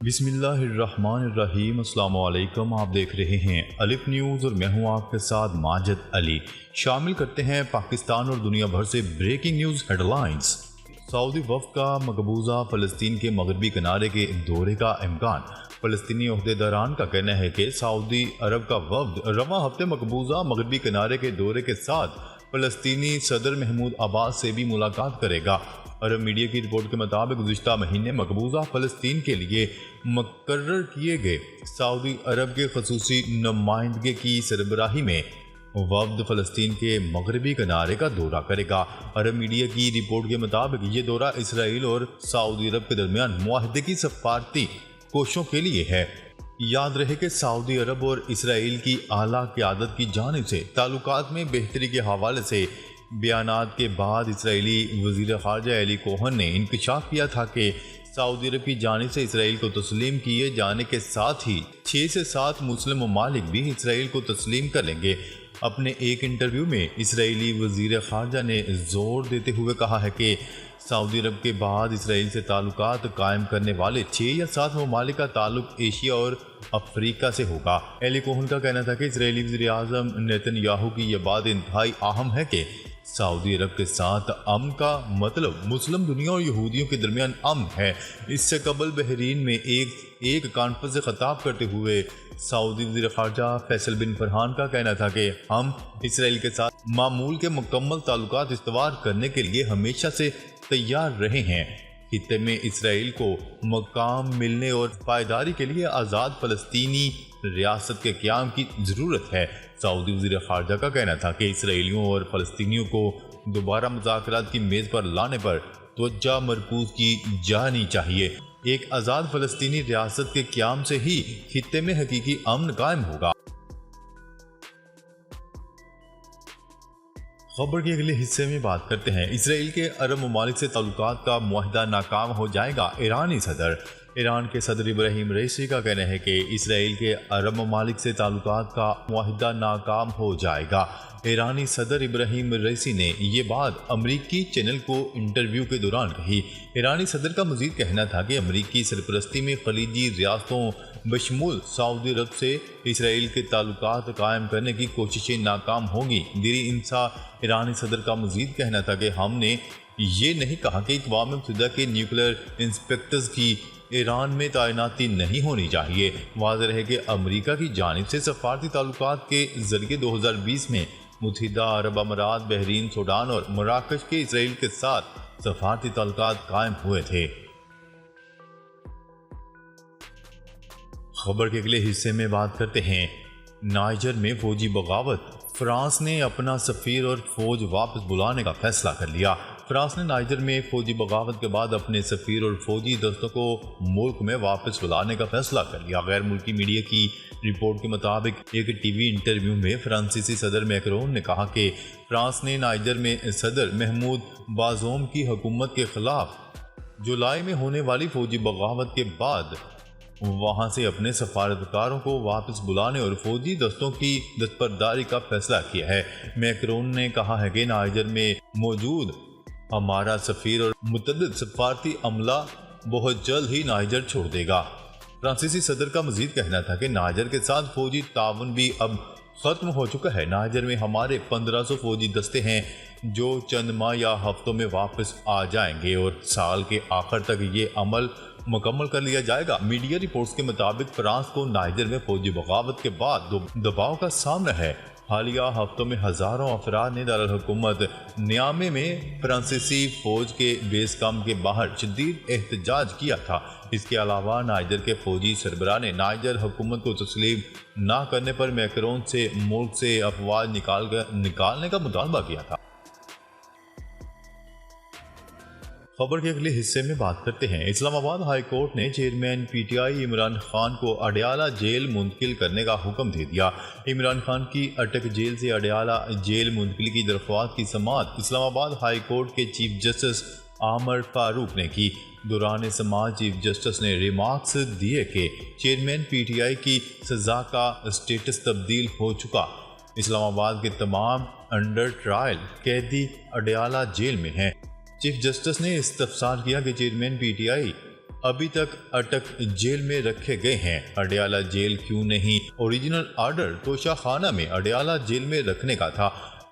بسم اللہ الرحمن الرحیم۔ السلام علیکم، آپ دیکھ رہے ہیں الف نیوز اور میں ہوں آپ کے ساتھ ماجد علی۔ شامل کرتے ہیں پاکستان اور دنیا بھر سے بریکنگ نیوز ہیڈ لائنز۔ سعودی وفد کا مقبوضہ فلسطین کے مغربی کنارے کے دورے کا امکان۔ فلسطینی عہدیداران کا کہنا ہے کہ سعودی عرب کا وفد رواں ہفتے مقبوضہ مغربی کنارے کے دورے کے ساتھ فلسطینی صدر محمود عباس سے بھی ملاقات کرے گا۔ عرب میڈیا کی رپورٹ کے مطابق گزشتہ مہینے مقبوضہ فلسطین کے لیے مقرر کیے گئے سعودی عرب کے خصوصی نمائندگی کی سربراہی میں وفد فلسطین کے مغربی کنارے کا دورہ کرے گا۔ عرب میڈیا کی رپورٹ کے مطابق یہ دورہ اسرائیل اور سعودی عرب کے درمیان معاہدے کی سفارتی کوششوں کے لیے ہے۔ یاد رہے کہ سعودی عرب اور اسرائیل کی اعلیٰ قیادت کی جانب سے تعلقات میں بہتری کے حوالے سے بیانات کے بعد اسرائیلی وزیر خارجہ ایلی کوہن نے انکشاف کیا تھا کہ سعودی عرب کی جانب سے اسرائیل کو تسلیم کیے جانے کے ساتھ ہی 6 سے 7 مسلم ممالک بھی اسرائیل کو تسلیم کر لیں گے۔ اپنے ایک انٹرویو میں اسرائیلی وزیر خارجہ نے زور دیتے ہوئے کہا ہے کہ سعودی عرب کے بعد اسرائیل سے تعلقات قائم کرنے والے 6 یا 7 ممالک کا تعلق ایشیا اور افریقہ سے ہوگا۔ ایلی کوہن کا کہنا تھا کہ اسرائیلی وزیر اعظم نیتن یاہو کی یہ بات انتہائی اہم ہے کہ سعودی عرب کے ساتھ امن کا مطلب مسلم دنیا اور یہودیوں کے درمیان امن ہے۔ اس سے قبل بحرین میں ایک کانفرنس سے خطاب کرتے ہوئے سعودی وزیر خارجہ فیصل بن فرحان کا کہنا تھا کہ ہم اسرائیل کے ساتھ معمول کے مکمل تعلقات استوار کرنے کے لیے ہمیشہ سے تیار رہے ہیں۔ خطے میں اسرائیل کو مقام ملنے اور پائیداری کے لیے آزاد فلسطینی ریاست کے قیام کی ضرورت ہے۔ سعودی وزیر خارجہ کا کہنا تھا کہ اسرائیلیوں اور فلسطینیوں کو دوبارہ مذاکرات کی میز پر لانے پر توجہ مرکوز کی جانی چاہیے۔ ایک آزاد فلسطینی ریاست کے قیام سے ہی خطے میں حقیقی امن قائم ہوگا۔ خبر کے اگلے حصے میں بات کرتے ہیں اسرائیل کے عرب ممالک سے تعلقات کا معاہدہ ناکام ہو جائے گا۔ ایرانی صدر ایران کے صدر ابراہیم رئیسی کا کہنا ہے کہ اسرائیل کے عرب ممالک سے تعلقات کا معاہدہ ناکام ہو جائے گا۔ ایرانی صدر ابراہیم رئیسی نے یہ بات امریکی چینل کو انٹرویو کے دوران کہی۔ ایرانی صدر کا مزید کہنا تھا کہ امریکی سرپرستی میں خلیجی ریاستوں بشمول سعودی عرب سے اسرائیل کے تعلقات قائم کرنے کی کوششیں ناکام ہوں گی۔ دیری انسا ایرانی صدر کا مزید کہنا تھا کہ ہم نے یہ نہیں کہا کہ اقوام متحدہ کے نیوکلیر انسپیکٹرز کی ایران میں تعیناتی نہیں ہونی چاہیے۔ واضح رہے کہ امریکہ کی جانب سے سفارتی تعلقات کے ذریعے 2020 میں متحدہ عرب امارات، بحرین، سوڈان اور مراکش کے اسرائیل کے ساتھ سفارتی تعلقات قائم ہوئے تھے۔ خبر کے اگلے حصے میں بات کرتے ہیں نائجر میں فوجی بغاوت۔ فرانس نے اپنا سفیر اور فوج واپس بلانے کا فیصلہ کر لیا۔ فرانس نے نائجر میں فوجی بغاوت کے بعد اپنے سفیر اور فوجی دستوں کو ملک میں واپس بلانے کا فیصلہ کر لیا۔ غیر ملکی میڈیا کی رپورٹ کے مطابق ایک ٹی وی انٹرویو میں فرانسیسی صدر میکرون نے کہا کہ فرانس نے نائجر میں صدر محمود بازوم کی حکومت کے خلاف جولائی میں ہونے والی فوجی بغاوت کے بعد وہاں سے اپنے سفارتکاروں کو واپس بلانے اور فوجی دستوں کی دستبرداری کا فیصلہ کیا ہے۔ میکرون نے کہا ہے کہ نائجر میں موجود ہمارا سفیر اور متعدد سفارتی عملہ بہت جلد ہی نائجر چھوڑ دے گا۔ فرانسیسی صدر کا مزید کہنا تھا کہ نائجر کے ساتھ فوجی تعاون بھی اب ختم ہو چکا ہے۔ نائجر میں ہمارے 1500 فوجی دستے ہیں جو چند ماہ یا ہفتوں میں واپس آ جائیں گے اور سال کے آخر تک یہ عمل مکمل کر لیا جائے گا۔ میڈیا رپورٹس کے مطابق فرانس کو نائجر میں فوجی بغاوت کے بعد دباؤ کا سامنا ہے۔ حالیہ ہفتوں میں ہزاروں افراد نے دارالحکومت نیامے میں فرانسیسی فوج کے بیس کیمپ کے باہر شدید احتجاج کیا تھا۔ اس کے علاوہ نائجر کے فوجی سربراہ نے نائجر حکومت کو تسلیم نہ کرنے پر میکرون سے ملک سے افواج نکالنے کا مطالبہ کیا تھا۔ خبر کے اگلے حصے میں بات کرتے ہیں اسلام آباد ہائی کورٹ نے chairman P T I Imran Khan کو اڈیالہ جیل منتقل کرنے کا حکم دے دیا۔ عمران خان کی اٹک جیل سے اڈیالہ جیل منتقلی کی درخواست کی سماعت اسلام آباد ہائی کورٹ کے چیف جسٹس عامر فاروق نے کی۔ دوران سماعت چیف جسٹس نے ریمارکس دیے کہ چیئرمین پی ٹی آئی کی سزا کا اسٹیٹس تبدیل ہو چکا۔ اسلام آباد کے تمام انڈر ٹرائل قیدی اڈیالہ جیل میں ہیں۔ چیف جسٹس نے استفسار کیا کہ چیئرمین پی ٹی آئی ابھی تک اٹک جیل میں رکھے گئے ہیں۔ اڈیالہ جیل کیوں نہیں؟ اوریجنل آرڈر توشہ خانہ میں اڈیالہ جیل میں رکھنے کا تھا۔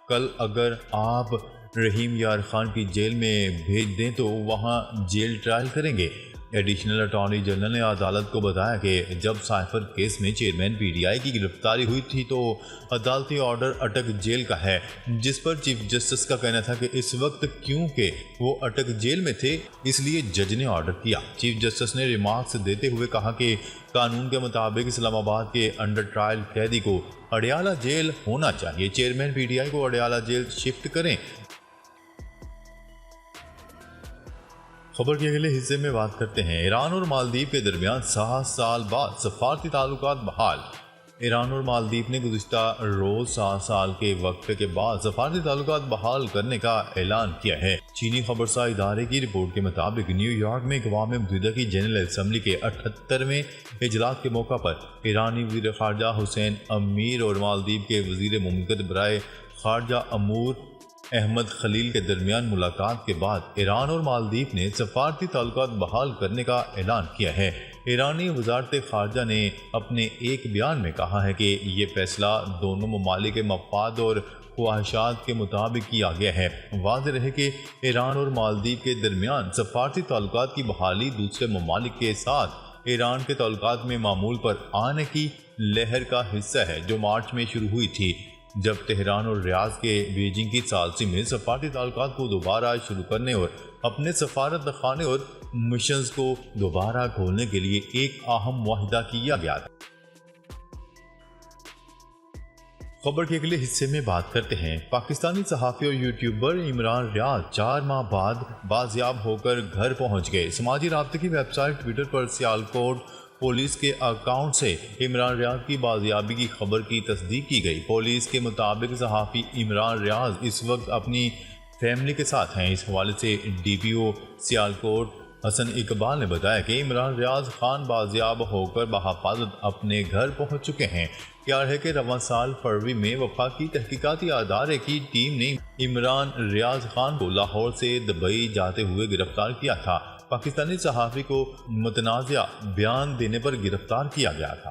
کل اگر آپ رحیم یار خان کی جیل میں بھیج دیں تو وہاں جیل ٹرائل کریں گے۔ ایڈیشنل اٹارنی جنرل نے عدالت کو بتایا کہ جب سائفر کیس میں چیئرمین پی ٹی آئی کی گرفتاری ہوئی تھی تو عدالتی آرڈر اٹک جیل کا ہے، جس پر چیف جسٹس کا کہنا تھا کہ اس وقت کیونکہ وہ اٹک جیل میں تھے اس لیے جج نے آرڈر کیا۔ چیف جسٹس نے ریمارکس دیتے ہوئے کہا کہ قانون کے مطابق اسلام آباد کے انڈر ٹرائل قیدی کو اڈیالہ جیل ہونا چاہیے۔ چیئرمین پی ٹی آئی کو اڈیالہ جیل شفٹ کریں۔ خبر کے اگلے حصے میں بات کرتے ہیں ایران اور مالدیپ کے درمیان 7 سال بعد سفارتی تعلقات بحال۔ ایران اور مالدیپ نے گزشتہ روز 7 سال کے وقفے کے بعد سفارتی تعلقات بحال کرنے کا اعلان کیا ہے۔ چینی خبرساں ادارے کی رپورٹ کے مطابق نیو یارک میں اقوام متحدہ کی جنرل اسمبلی کے 78ویں اجلاس کے موقع پر ایرانی وزیر خارجہ حسین امیر اور مالدیپ کے وزیر مملکت برائے خارجہ امور احمد خلیل کے درمیان ملاقات کے بعد ایران اور مالدیپ نے سفارتی تعلقات بحال کرنے کا اعلان کیا ہے۔ ایرانی وزارت خارجہ نے اپنے ایک بیان میں کہا ہے کہ یہ فیصلہ دونوں ممالک کے مفاد اور خواہشات کے مطابق کیا گیا ہے۔ واضح رہے کہ ایران اور مالدیپ کے درمیان سفارتی تعلقات کی بحالی دوسرے ممالک کے ساتھ ایران کے تعلقات میں معمول پر آنے کی لہر کا حصہ ہے جو مارچ میں شروع ہوئی تھی، جب تہران اور ریاض کے بیجنگ کی ثالثی میں سفارتی تعلقات کو دوبارہ شروع کرنے اور اپنے سفارت خانے اور مشنز کو دوبارہ کھولنے کے لیے ایک اہم معاہدہ کیا گیا تھا۔ خبر کے اگلے حصے میں بات کرتے ہیں پاکستانی صحافی اور یوٹیوبر عمران ریاض 4 ماہ بعد بازیاب ہو کر گھر پہنچ گئے۔ سماجی رابطے کی ویب سائٹ ٹویٹر پر سیالکوٹ پولیس کے اکاؤنٹ سے عمران ریاض کی بازیابی کی خبر کی تصدیق کی گئی۔ پولیس کے مطابق صحافی عمران ریاض اس وقت اپنی فیملی کے ساتھ ہیں۔ اس حوالے سے ڈی پی او سیالکوٹ حسن اقبال نے بتایا کہ عمران ریاض خان بازیاب ہو کر بحفاظت اپنے گھر پہنچ چکے ہیں۔ کیا ہے کہ رواں سال فروری میں وفاقی تحقیقاتی ادارے کی ٹیم نے عمران ریاض خان کو لاہور سے دبئی جاتے ہوئے گرفتار کیا تھا۔ پاکستانی صحافی کو متنازع بیان دینے پر گرفتار کیا گیا تھا۔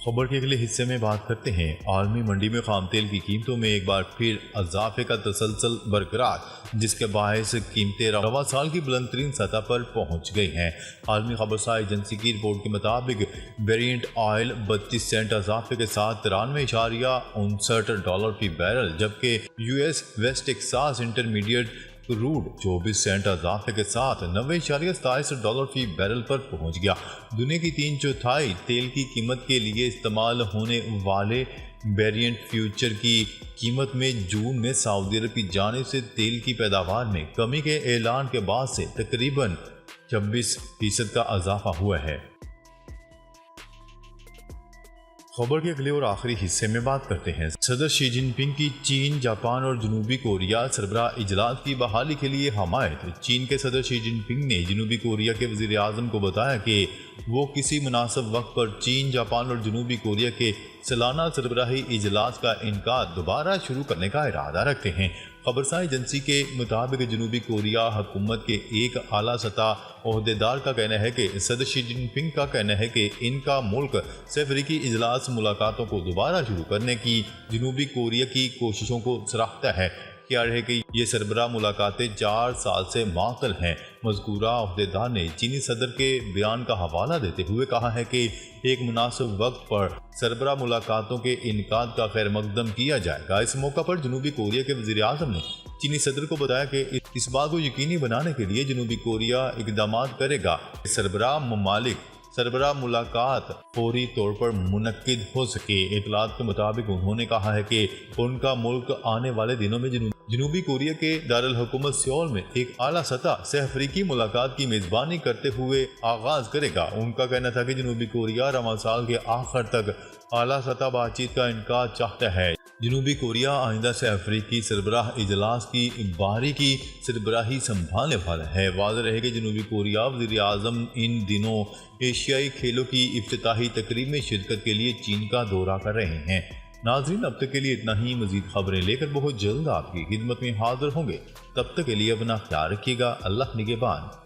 خبر کے اگلے حصے میں بات کرتے ہیں عالمی منڈی میں خام تیل کی قیمتوں میں ایک بار پھر اضافے کا تسلسل برقرار، جس کے باعث قیمتیں رواں سال کی بلند ترین سطح پر پہنچ گئی ہیں۔ عالمی خبرساں ایجنسی کی رپورٹ کے مطابق بیرنٹ آئل 32 سینٹ اضافے کے ساتھ $93.59 فی بیرل، جبکہ U S West Texas Intermediate crude 24 cent اضافے کے ساتھ $90.27 فی بیرل پر پہنچ گیا۔ دنیا کی 3/4 تیل کی قیمت کے لیے استعمال ہونے والے بیرنٹ فیوچر کی قیمت میں جون میں سعودی عرب کی جانب سے تیل کی پیداوار میں کمی کے اعلان کے بعد سے تقریباً 26% کا اضافہ ہوا ہے۔ خبر کے اگلے اور آخری حصے میں بات کرتے ہیں صدر شی جن پنگ کی چین، جاپان اور جنوبی کوریا سربراہ اجلاس کی بحالی کے لیے حمایت۔ چین کے صدر شی جن پنگ نے جنوبی کوریا کے وزیر اعظم کو بتایا کہ وہ کسی مناسب وقت پر چین، جاپان اور جنوبی کوریا کے سالانہ سربراہی اجلاس کا انعقاد دوبارہ شروع کرنے کا ارادہ رکھتے ہیں۔ خبرساں ایجنسی کے مطابق جنوبی کوریا حکومت کے ایک اعلیٰ سطح عہدیدار کا کہنا ہے کہ صدر شی جن پنگ کا کہنا ہے کہ ان کا ملک سے افریقی اجلاس ملاقاتوں کو دوبارہ شروع کرنے کی جنوبی کوریا کی کوششوں کو سراہتا ہے۔ کیا رہے کہ یہ سربراہ ملاقاتیں 4 سال سے معطل ہیں۔ مذکورہ عہدیدار نے چینی صدر کے بیان کا حوالہ دیتے ہوئے کہا ہے کہ ایک مناسب وقت پر سربراہ ملاقاتوں کے انعقاد کا خیر مقدم کیا جائے گا۔ اس موقع پر جنوبی کوریا کے وزیر اعظم نے چینی صدر کو بتایا کہ اس بات کو یقینی بنانے کے لیے جنوبی کوریا اقدامات کرے گا کہ سربراہ ملاقات فوری طور پر منعقد ہو سکے۔ اطلاعات کے مطابق انہوں نے کہا ہے کہ ان کا ملک آنے والے دنوں میں جنوبی کوریا کے دارالحکومت سیول میں ایک اعلیٰ سطح سے افریقی ملاقات کی میزبانی کرتے ہوئے آغاز کرے گا۔ ان کا کہنا تھا کہ جنوبی کوریا رواں سال کے آخر تک اعلیٰ سطح بات چیت کا انعقاد چاہتا ہے۔ جنوبی کوریا آئندہ سے افریقی سربراہ اجلاس کی باری کی سربراہی سنبھالنے والا ہے۔ واضح رہے کہ جنوبی کوریا وزیر اعظم ان دنوں ایشیائی کھیلوں کی افتتاحی تقریب میں شرکت کے لیے چین کا دورہ کر رہے ہیں۔ ناظرین اب تک کے لیے اتنا ہی، مزید خبریں لے کر بہت جلد آپ کی خدمت میں حاضر ہوں گے، تب تک کے لیے اپنا خیال رکھیے گا۔ اللہ نگہبان۔